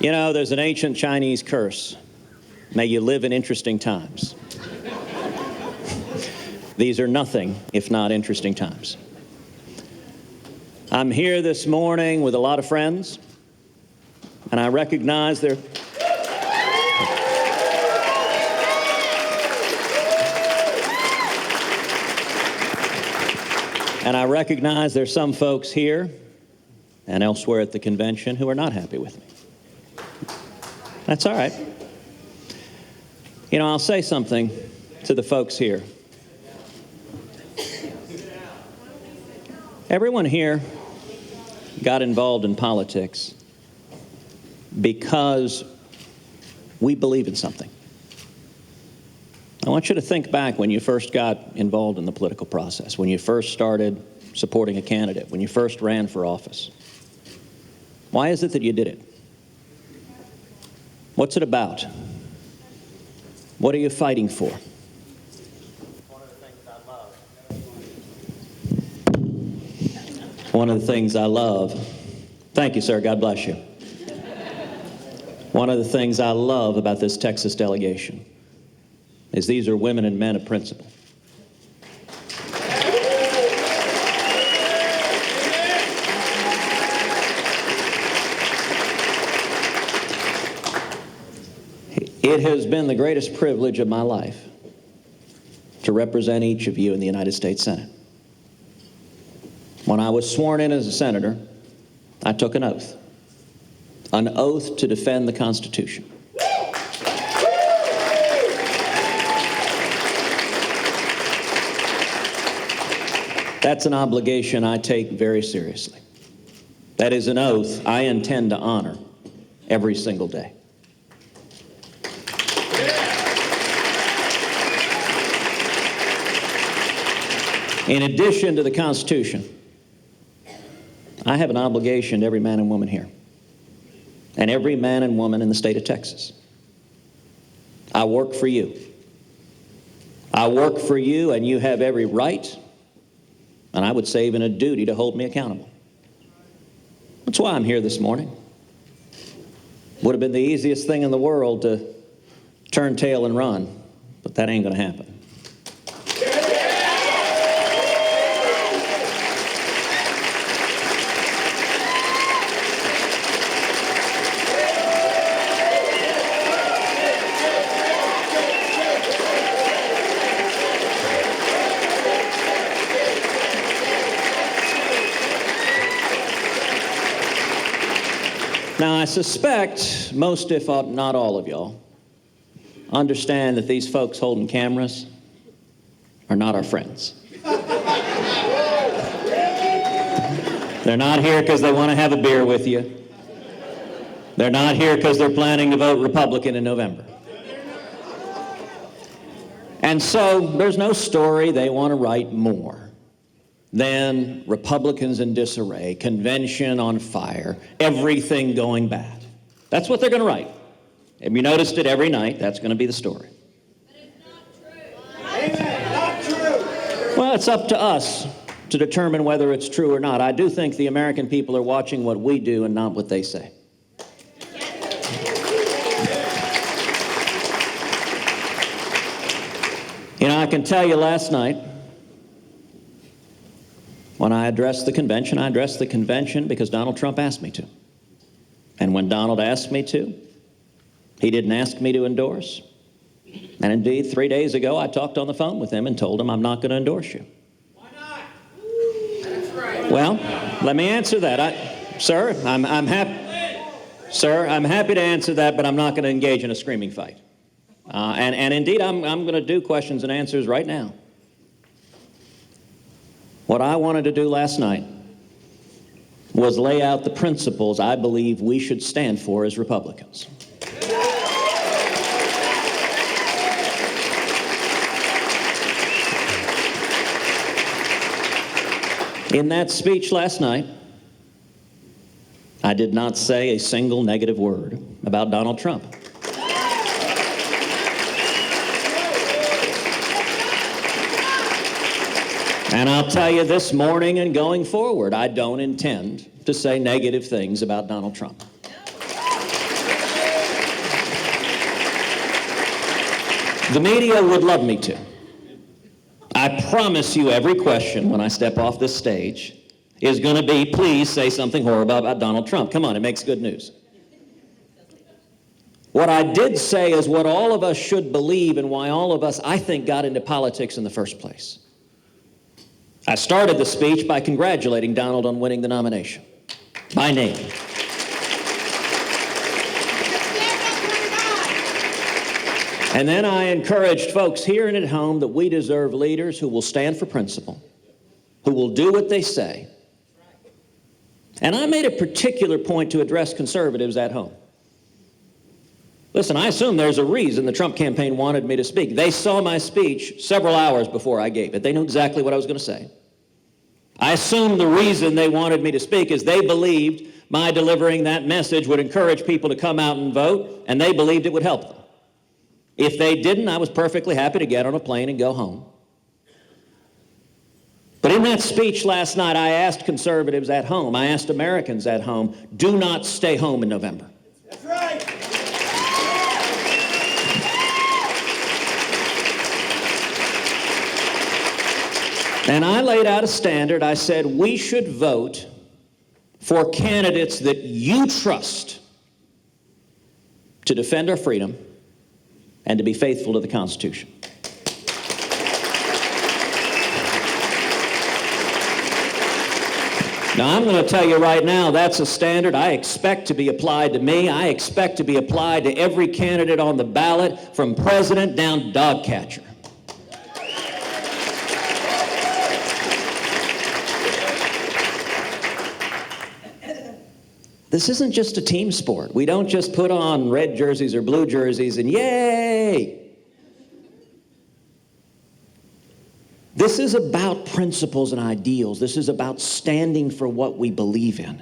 You know, there's an ancient Chinese curse. May you live in interesting times. These are nothing if not interesting times. I'm here this morning with a lot of friends, and I recognize there's some folks here and elsewhere at the convention who are not happy with me. That's all right. You know, I'll say something to the folks here. Everyone here got involved in politics because we believe in something. I want you to think back when you first got involved in the political process, when you first started supporting a candidate, when you first ran for office. Why is it that you did it? What's it about? What are you fighting for? One of the things I love, thank you, sir, God bless you. One of the things I love about this Texas delegation is these are women and men of principle. It has been the greatest privilege of my life to represent each of you in the United States Senate. When I was sworn in as a senator, I took an oath to defend the Constitution. That's an obligation I take very seriously. That is an oath I intend to honor every single day. In addition to the Constitution, I have an obligation to every man and woman here, and every man and woman in the state of Texas. I work for you. I work for you, and you have every right, and I would say even a duty, to hold me accountable. That's why I'm here this morning. Would have been the easiest thing in the world to turn tail and run, but that ain't going to happen. Now, I suspect most, if not all of y'all, understand that these folks holding cameras are not our friends. They're not here because they want to have a beer with you. They're not here because they're planning to vote Republican in November. And so there's no story they want to write more than Republicans in disarray, convention on fire, everything going bad. That's what they're going to write. Have you noticed it every night? That's going to be the story. But it's not true. Amen. Not true. Well, it's up to us to determine whether it's true or not. I do think the American people are watching what we do and not what they say. You know, I can tell you last night, when I addressed the convention because Donald Trump asked me to. And when Donald asked me to, he didn't ask me to endorse. And indeed, 3 days ago, I talked on the phone with him and told him I'm not going to endorse you. Why not? That's right. Well, let me answer that. Sir, I'm happy to answer that, but I'm not going to engage in a screaming fight. And indeed, I'm going to do questions and answers right now. What I wanted to do last night was lay out the principles I believe we should stand for as Republicans. In that speech last night, I did not say a single negative word about Donald Trump. And I'll tell you this morning and going forward, I don't intend to say negative things about Donald Trump. The media would love me to. I promise you every question when I step off this stage is going to be, please say something horrible about Donald Trump. Come on, it makes good news. What I did say is what all of us should believe and why all of us, I think, got into politics in the first place. I started the speech by congratulating Donald on winning the nomination, by name. And then I encouraged folks here and at home that we deserve leaders who will stand for principle, who will do what they say. And I made a particular point to address conservatives at home. Listen, I assume there's a reason the Trump campaign wanted me to speak. They saw my speech several hours before I gave it. They knew exactly what I was going to say. I assume the reason they wanted me to speak is they believed my delivering that message would encourage people to come out and vote, and they believed it would help them. If they didn't, I was perfectly happy to get on a plane and go home. But in that speech last night, I asked conservatives at home, I asked Americans at home, do not stay home in November. That's right. And I laid out a standard. I said we should vote for candidates that you trust to defend our freedom and to be faithful to the Constitution. Now, I'm going to tell you right now, that's a standard I expect to be applied to me. I expect to be applied to every candidate on the ballot, from president down to dog catcher. This isn't just a team sport. We don't just put on red jerseys or blue jerseys and yay! This is about principles and ideals. This is about standing for what we believe in.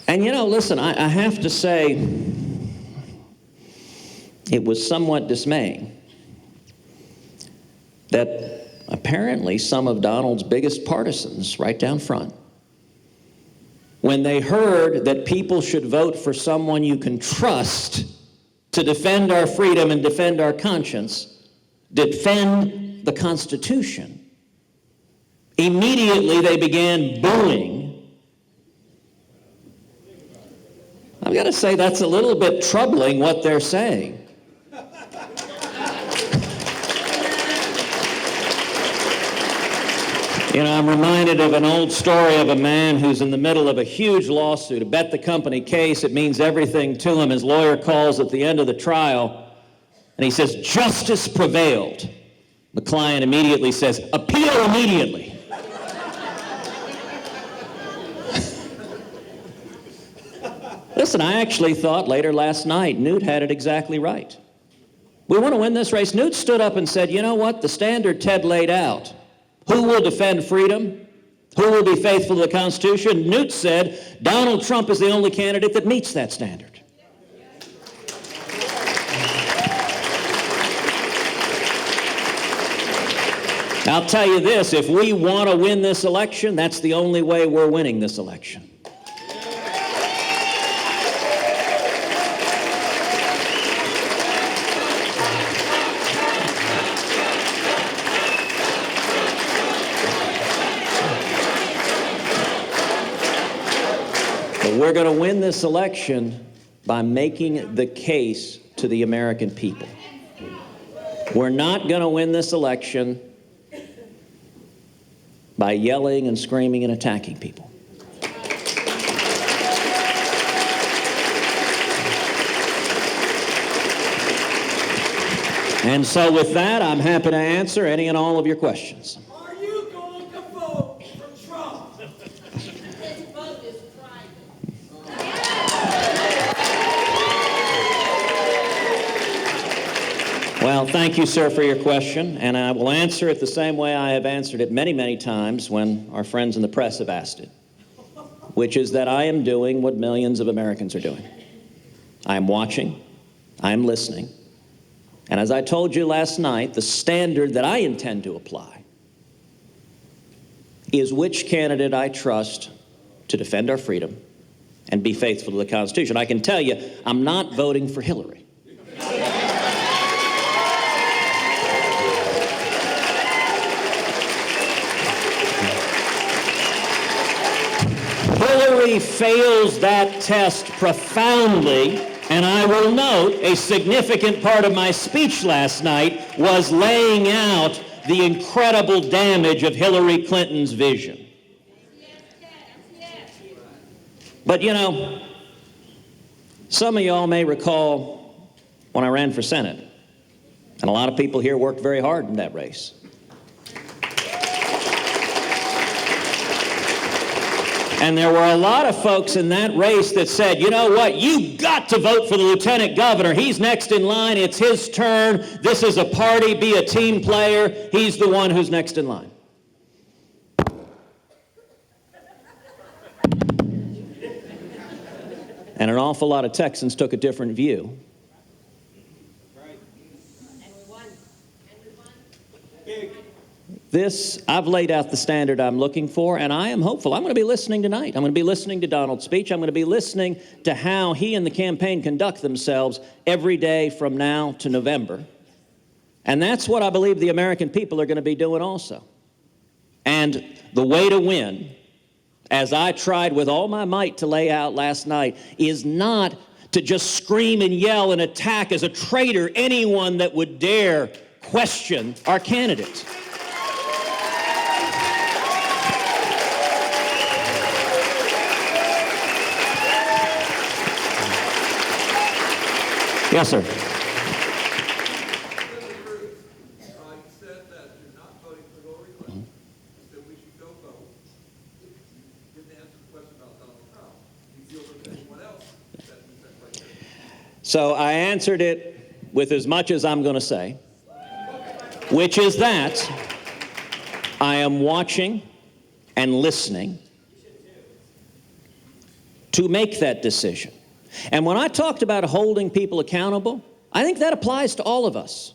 And you know, listen, I have to say, it was somewhat dismaying that apparently some of Donald's biggest partisans, right down front, when they heard that people should vote for someone you can trust to defend our freedom and defend our conscience, defend the Constitution, immediately they began booing. I've got to say that's a little bit troubling what they're saying. You know, I'm reminded of an old story of a man who's in the middle of a huge lawsuit, a bet the company case. It means everything to him. His lawyer calls at the end of the trial, and he says, "Justice prevailed." The client immediately says, "Appeal immediately." Listen, I actually thought later last night Newt had it exactly right. We want to win this race. Newt stood up and said, you know what, the standard Ted laid out, who will defend freedom? Who will be faithful to the Constitution? Newt said Donald Trump is the only candidate that meets that standard. I'll tell you this, if we want to win this election, that's the only way we're winning this election. We're going to win this election by making the case to the American people. We're not going to win this election by yelling and screaming and attacking people. And so with that, I'm happy to answer any and all of your questions. Are you going to vote for Trump? Well, thank you, sir, for your question, and I will answer it the same way I have answered it many, many times when our friends in the press have asked it, which is that I am doing what millions of Americans are doing. I am watching, I am listening, and as I told you last night, the standard that I intend to apply is which candidate I trust to defend our freedom and be faithful to the Constitution. I can tell you, I'm not voting for Hillary. Hillary fails that test profoundly, and I will note a significant part of my speech last night was laying out the incredible damage of Hillary Clinton's vision. But you know, some of y'all may recall when I ran for Senate, and a lot of people here worked very hard in that race. And there were a lot of folks in that race that said, you know what, you got to vote for the lieutenant governor. He's next in line. It's his turn. This is a party. Be a team player. He's the one who's next in line. And an awful lot of Texans took a different view. I've laid out the standard I'm looking for, and I am hopeful. I'm going to be listening tonight. I'm going to be listening to Donald's speech. I'm going to be listening to how he and the campaign conduct themselves every day from now to November. And that's what I believe the American people are going to be doing also. And the way to win, as I tried with all my might to lay out last night, is not to just scream and yell and attack as a traitor anyone that would dare question our candidate. Yes, sir. You said that you're not voting for Hillary Clinton. You said we should go vote. You didn't answer the question about Donald Trump. Do you feel there's anyone else that needs that criteria? So I answered it with as much as I'm going to say, which is that I am watching and listening to make that decision. And when I talked about holding people accountable, I think that applies to all of us.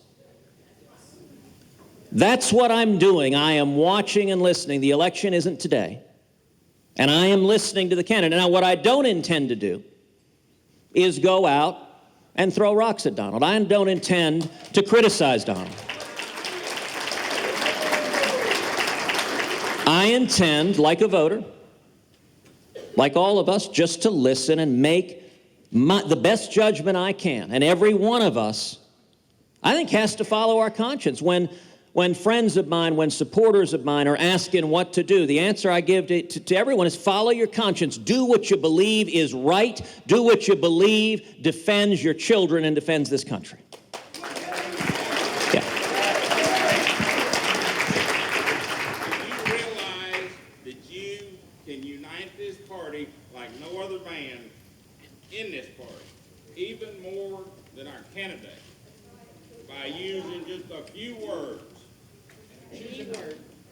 That's what I'm doing. I am watching and listening. The election isn't today. And I am listening to the candidate. Now, what I don't intend to do is go out and throw rocks at Donald. I don't intend to criticize Donald. I intend, like a voter, like all of us, just to listen and make the best judgment I can. And every one of us, I think, has to follow our conscience. When friends of mine, when supporters of mine are asking what to do, the answer I give to everyone is follow your conscience. Do what you believe is right. Do what you believe defends your children and defends this country. Yeah. Do you realize that you can unite this party like no other man in this party, even more than our candidate, by using just a few words?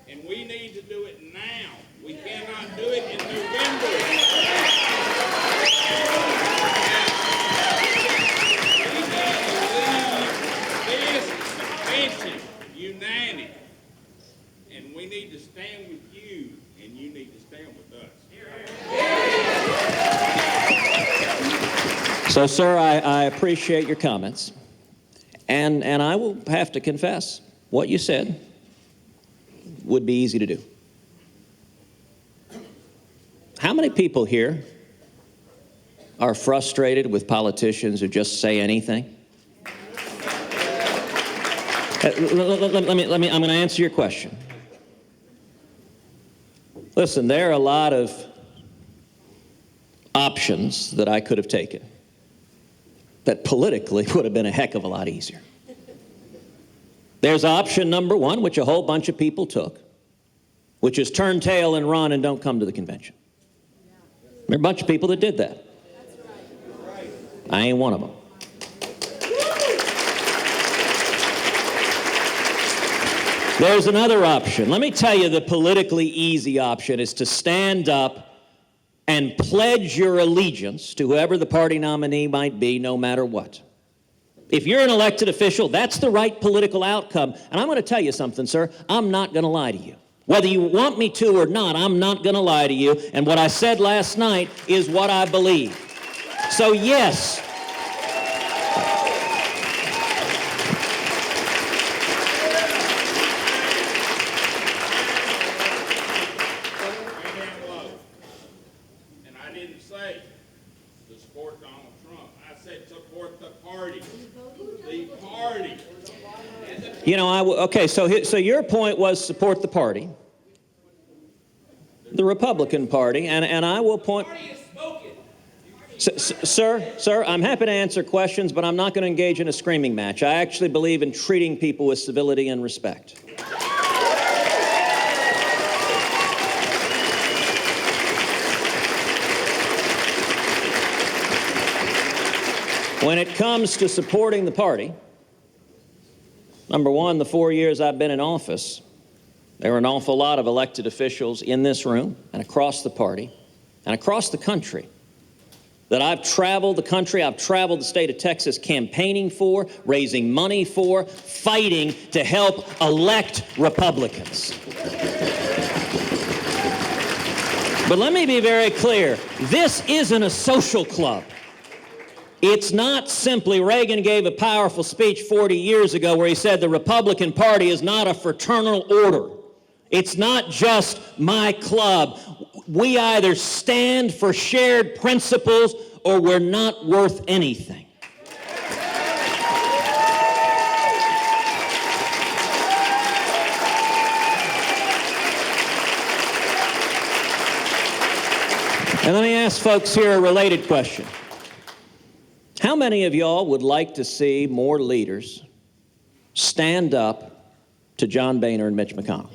And we need to do it now. We cannot do it in November. We need to leave this convention united. And we need to stand with you, and you need to stand with us. So, sir, I appreciate your comments. And I will have to confess, what you said would be easy to do. How many people here are frustrated with politicians who just say anything? I'm going to answer your question. Listen, there are a lot of options that I could have taken that politically would have been a heck of a lot easier. There's option number one, which a whole bunch of people took, which is turn tail and run and don't come to the convention. There are a bunch of people that did that. I ain't one of them. There's another option. Let me tell you, the politically easy option is to stand up and pledge your allegiance to whoever the party nominee might be, no matter what. If you're an elected official, that's the right political outcome. And I'm going to tell you something, sir. I'm not going to lie to you. Whether you want me to or not, I'm not going to lie to you. And what I said last night is what I believe. So yes, and I didn't say to support Donald Trump. I said support the party. The party. you know, okay, so your point was support the party, the Republican Party, and I will point... Sir, I'm happy to answer questions, but I'm not going to engage in a screaming match. I actually believe in treating people with civility and respect. When it comes to supporting the party, number one, the 4 years I've been in office, there were an awful lot of elected officials in this room and across the party and across the country that I've traveled the country, I've traveled the state of Texas campaigning for, raising money for, fighting to help elect Republicans. But let me be very clear, this isn't a social club. It's not simply, Reagan gave a powerful speech 40 years ago where he said the Republican Party is not a fraternal order. It's not just my club. We either stand for shared principles or we're not worth anything. And let me ask folks here a related question. How many of y'all would like to see more leaders stand up to John Boehner and Mitch McConnell?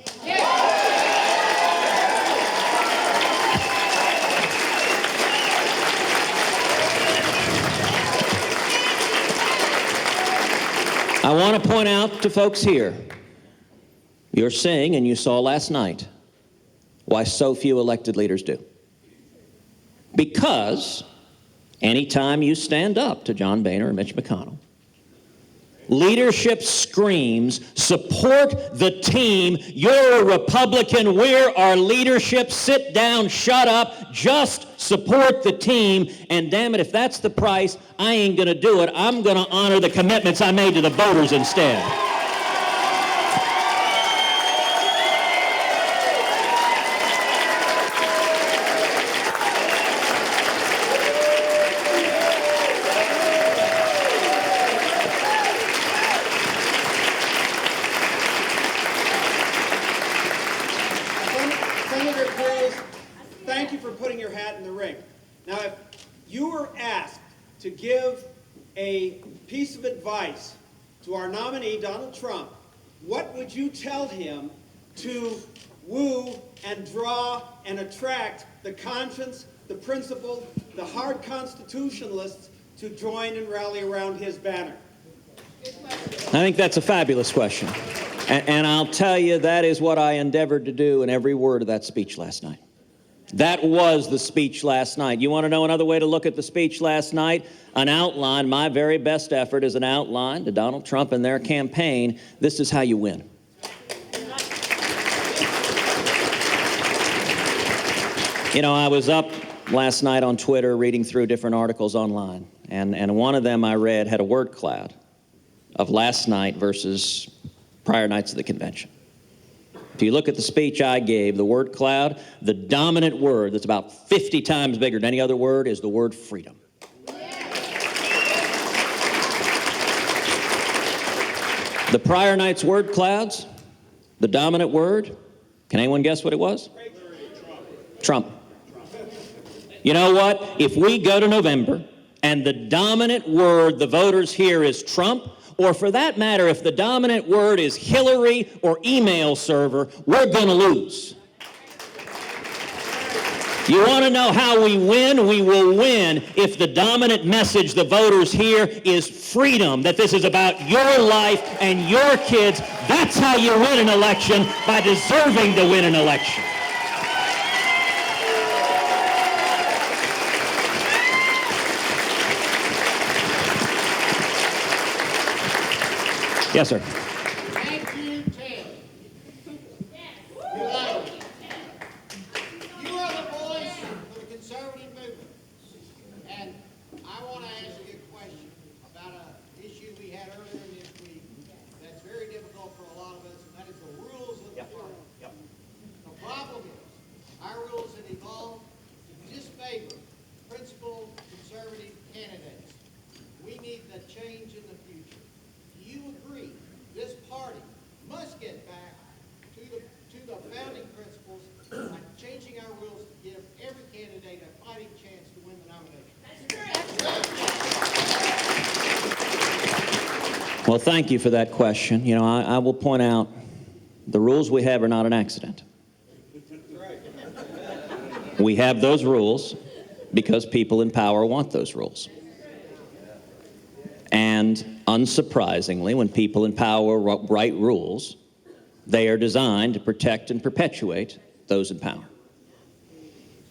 I want to point out to folks here, you're seeing, and you saw last night, why so few elected leaders do. Because anytime you stand up to John Boehner or Mitch McConnell, leadership screams, support the team, you're a Republican, we're our leadership, sit down, shut up, just support the team, and damn it, if that's the price, I ain't gonna do it. I'm gonna honor the commitments I made to the voters instead. Senator Cruz, thank you for putting your hat in the ring. Now, if you were asked to give a piece of advice to our nominee, Donald Trump, what would you tell him to woo and draw and attract the conscience, the principled, the hard constitutionalists to join and rally around his banner? I think that's a fabulous question. And I'll tell you, that is what I endeavored to do in every word of that speech last night. That was the speech last night. You want to know another way to look at the speech last night? An outline, my very best effort is an outline to Donald Trump and their campaign. This is how you win. You know, I was up last night on Twitter reading through different articles online, and one of them I read had a word cloud of last night versus prior nights of the convention. If you look at the speech I gave, the word cloud, the dominant word that's about 50 times bigger than any other word is the word freedom. The prior night's word clouds, the dominant word, can anyone guess what it was? Trump. You know what? If we go to November and the dominant word the voters hear is Trump, or for that matter, if the dominant word is Hillary or email server, we're going to lose. You want to know how we win? We will win if the dominant message the voters hear is freedom, that this is about your life and your kids. That's how you win an election, by deserving to win an election. Yes, sir. Thank you, Ted. You like Well, thank you for that question. You know, I will point out the rules we have are not an accident. We have those rules because people in power want those rules. And unsurprisingly, when people in power write rules, they are designed to protect and perpetuate those in power.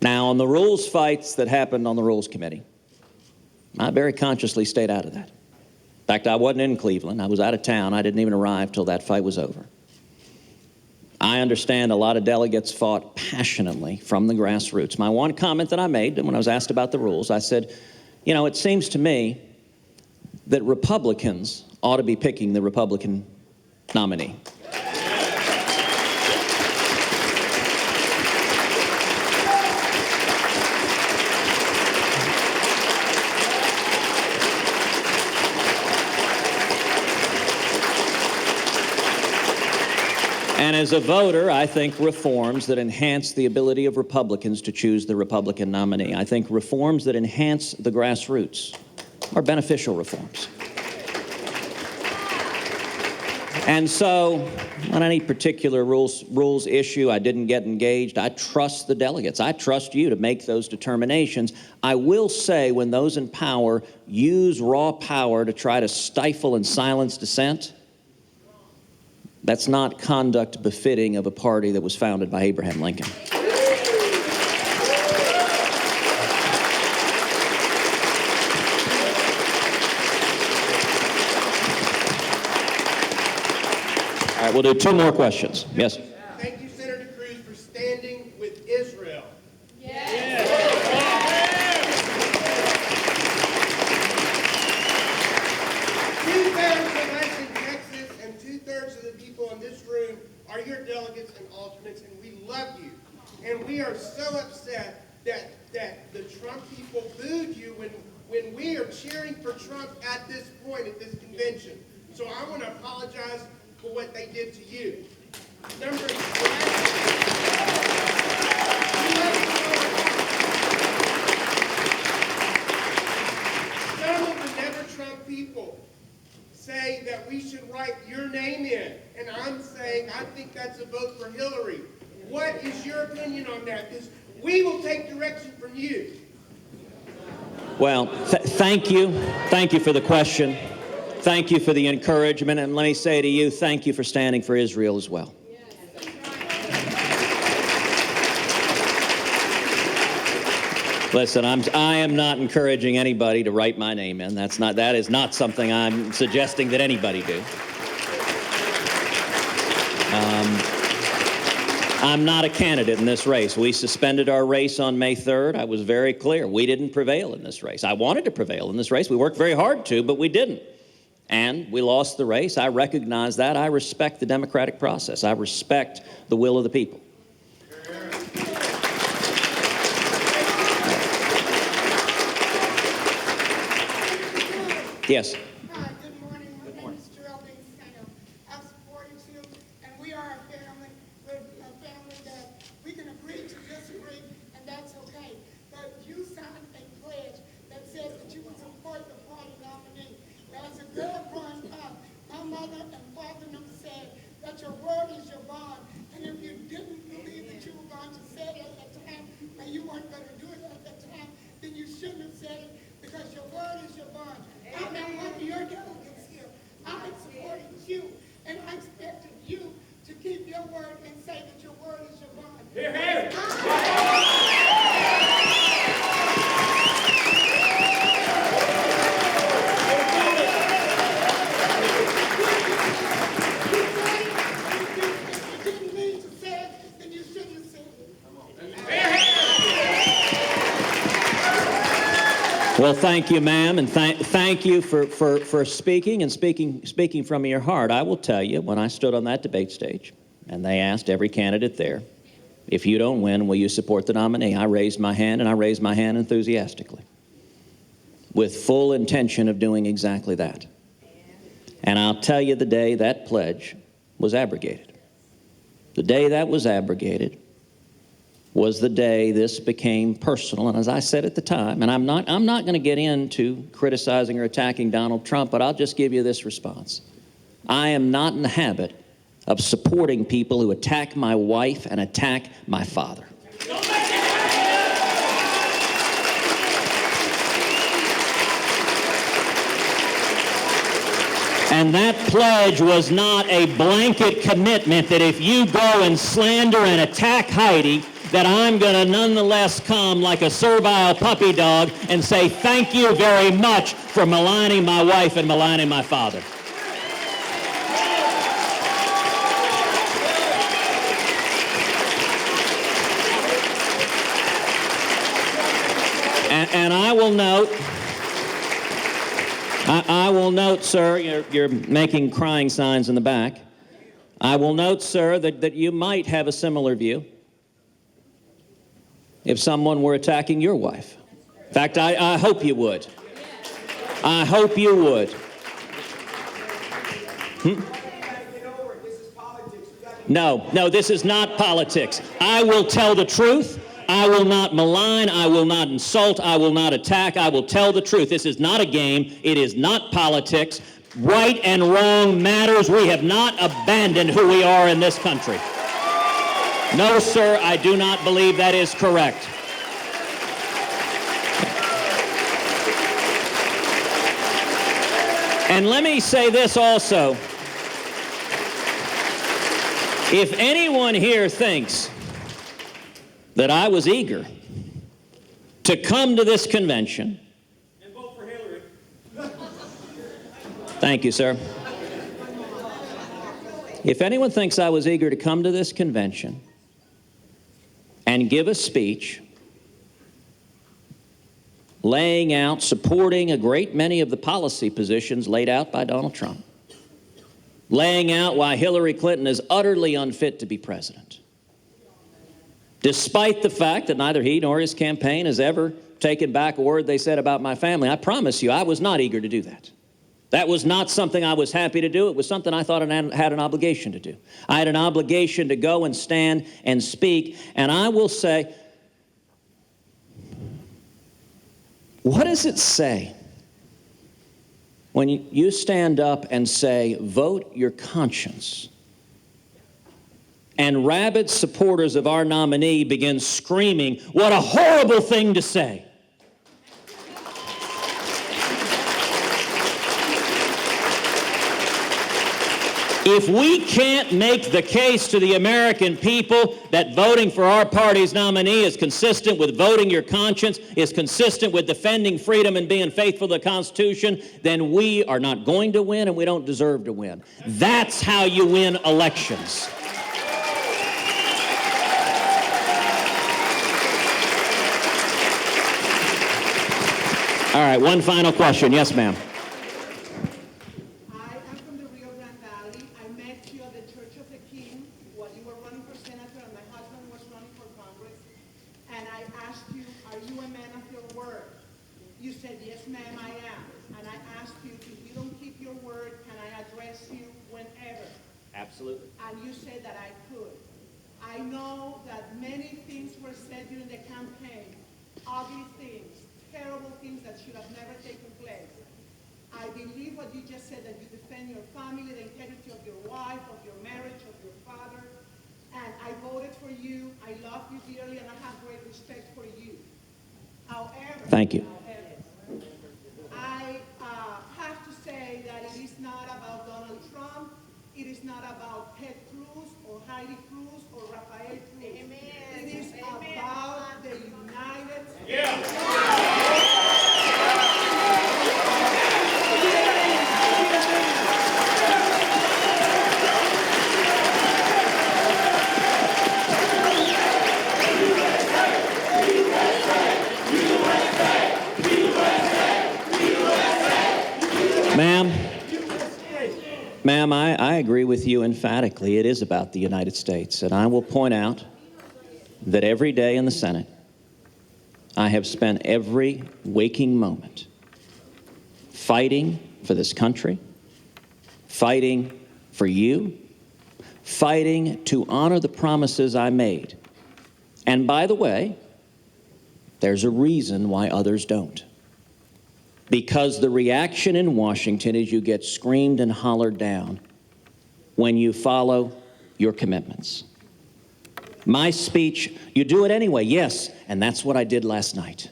Now, on the rules fights that happened on the Rules Committee, I very consciously stayed out of that. In fact, I wasn't in Cleveland. I was out of town. I didn't even arrive till that fight was over. I understand a lot of delegates fought passionately from the grassroots. My one comment that I made when I was asked about the rules, I said, you know, it seems to me that Republicans ought to be picking the Republican nominee. And as a voter, I think reforms that enhance the ability of Republicans to choose the Republican nominee, I think reforms that enhance the grassroots are beneficial reforms. And so, on any particular rules issue, I didn't get engaged. I trust the delegates. I trust you to make those determinations. I will say, when those in power use raw power to try to stifle and silence dissent, that's not conduct befitting of a party that was founded by Abraham Lincoln. All right, we'll do two more questions. Yes? Thank you, Senator Cruz, for standing with Israel. Two-thirds of us in Texas and two-thirds of the people in this room are your delegates and alternates, and we love you. And we are so upset that the Trump people booed you when we are cheering for Trump at this point, at this convention. So I want to apologize for what they did to you. Number some of the Never Trump people say that we should write your name in, and I'm saying I think that's a vote for Hillary. What is your opinion on that? Because we will take direction from you. Well, thank you. Thank you for the question. Thank you for the encouragement, and let me say to you, thank you for standing for Israel as well. Listen, I am not encouraging anybody to write my name in. That is not something I'm suggesting that anybody do. I'm not a candidate in this race. We suspended our race on May 3rd. I was very clear. We didn't prevail in this race. I wanted to prevail in this race. We worked very hard to, but we didn't. And we lost the race. I recognize that. I respect the democratic process. I respect the will of the people. Yes. Hi, good morning. My name is Geraldine Sano. I've supported you, and we are a family. We're a family that we can agree to disagree, and that's okay. But you signed a pledge that says that you will support the party nominee. Now, as a girl growing up, my mother and father them said that your word is your bond, and if you didn't believe that you were going to say it at the time, and you weren't going to do it at the time, then you shouldn't have said it, because your word is your bond. I'm not one of your delegates here. I supported you, and I expected you to keep your word and say that your word is your bond. Hear, hear. If you didn't mean to say it, then you shouldn't have said it. Well, thank you, ma'am, and thank you for speaking and speaking from your heart. I will tell you, when I stood on that debate stage, and they asked every candidate there, if you don't win, will you support the nominee? I raised my hand, and I raised my hand enthusiastically, with full intention of doing exactly that. And I'll tell you the day that pledge was abrogated. The day that was abrogated, was the day this became personal. And as I said at the time, and I'm not going to get into criticizing or attacking Donald Trump, but I'll just give you this response. I am not in the habit of supporting people who attack my wife and attack my father. And that pledge was not a blanket commitment that if you go and slander and attack Heidi, that I'm going to nonetheless come like a servile puppy dog and say thank you very much for maligning my wife and maligning my father. And I will note, I will note, sir, you're making crying signs in the back. I will note, sir, that you might have a similar view if someone were attacking your wife. In fact, I hope you would. I hope you would. No, this is not politics. I will tell the truth. I will not malign, I will not insult, I will not attack, I will tell the truth. This is not a game, it is not politics. Right and wrong matters. We have not abandoned who we are in this country. No, sir, I do not believe that is correct. And let me say this also. If anyone here thinks that I was eager to come to this convention. And vote for Hillary. Thank you, sir. If anyone thinks I was eager to come to this convention and give a speech laying out, supporting a great many of the policy positions laid out by Donald Trump, laying out why Hillary Clinton is utterly unfit to be president, despite the fact that neither he nor his campaign has ever taken back a word they said about my family, I promise you I was not eager to do that. That was not something I was happy to do. It was something I thought I had an obligation to do. I had an obligation to go and stand and speak. And I will say, what does it say when you stand up and say, vote your conscience? And rabid supporters of our nominee begin screaming, what a horrible thing to say. If we can't make the case to the American people that voting for our party's nominee is consistent with voting your conscience, is consistent with defending freedom and being faithful to the Constitution, then we are not going to win and we don't deserve to win. That's how you win elections. All right, one final question. Yes, ma'am. I am from the Rio Grande Valley. I met you at the Church of the King while you were running for senator and my husband was running for Congress. And I asked you, are you a man of your word? You said, yes, ma'am, I am. And I asked you, if you don't keep your word, can I address you whenever? Absolutely. And you said that I could. I know that many things were said during the campaign, ugly things, terrible things that should have never taken place. I believe what you just said, that you defend your family, the integrity of your wife, of your marriage, of your father. And I voted for you. I love you dearly, and I have great respect for you. However, Thank you. I have to say that it is not about Donald Trump. It is not about Ted Cruz or Heidi Cruz or Rafael Cruz. Amen. It is about the United States. Ma'am, I agree with you emphatically. It is about the United States. And I will point out that every day in the Senate, I have spent every waking moment fighting for this country, fighting for you, fighting to honor the promises I made And by the way, there's a reason why others don't. Because the reaction in Washington is you get screamed and hollered down when you follow your commitments. My speech, you do it anyway, yes, and that's what I did last night.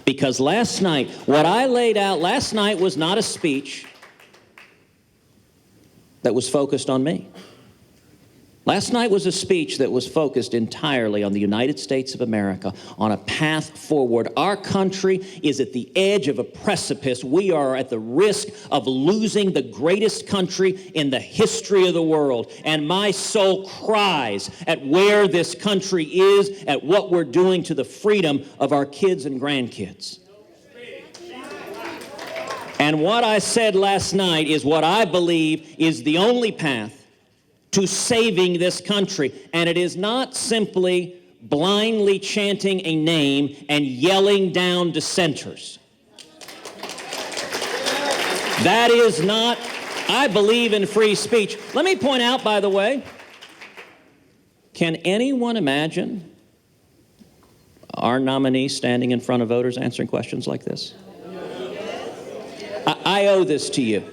Because last night, what I laid out last night was not a speech that was focused on me. Last night was a speech that was focused entirely on the United States of America, on a path forward. Our country is at the edge of a precipice. We are at the risk of losing the greatest country in the history of the world. And my soul cries at where this country is, at what we're doing to the freedom of our kids and grandkids. And what I said last night is what I believe is the only path to saving this country. And it is not simply blindly chanting a name and yelling down dissenters. That is not, I believe in free speech. Let me point out, by the way, can anyone imagine our nominee standing in front of voters answering questions like this? I owe this to you.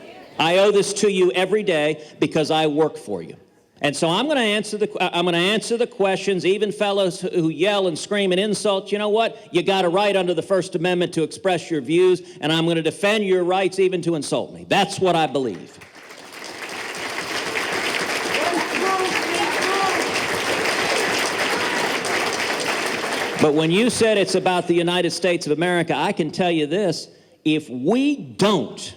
I owe this to you every day because I work for you. And so I'm going to answer the questions, even fellows who yell and scream and insult. You know what? You got a right under the First Amendment to express your views, and I'm going to defend your rights even to insult me. That's what I believe. But when you said it's about the United States of America, I can tell you this: if we don't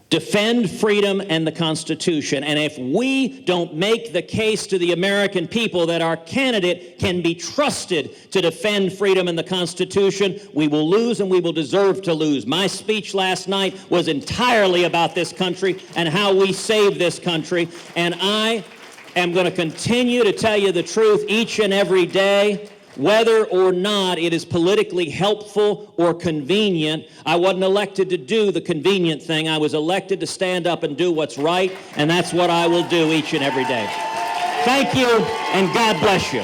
defend freedom and the Constitution, and if we don't make the case to the American people that our candidate can be trusted to defend freedom and the Constitution, we will lose, and we will deserve to lose. My speech last night was entirely about this country and how we save this country, and I am going to continue to tell you the truth each and every day, whether or not it is politically helpful or convenient. I wasn't elected to do the convenient thing. I was elected to stand up and do what's right, and that's what I will do each and every day. Thank you, and God bless you.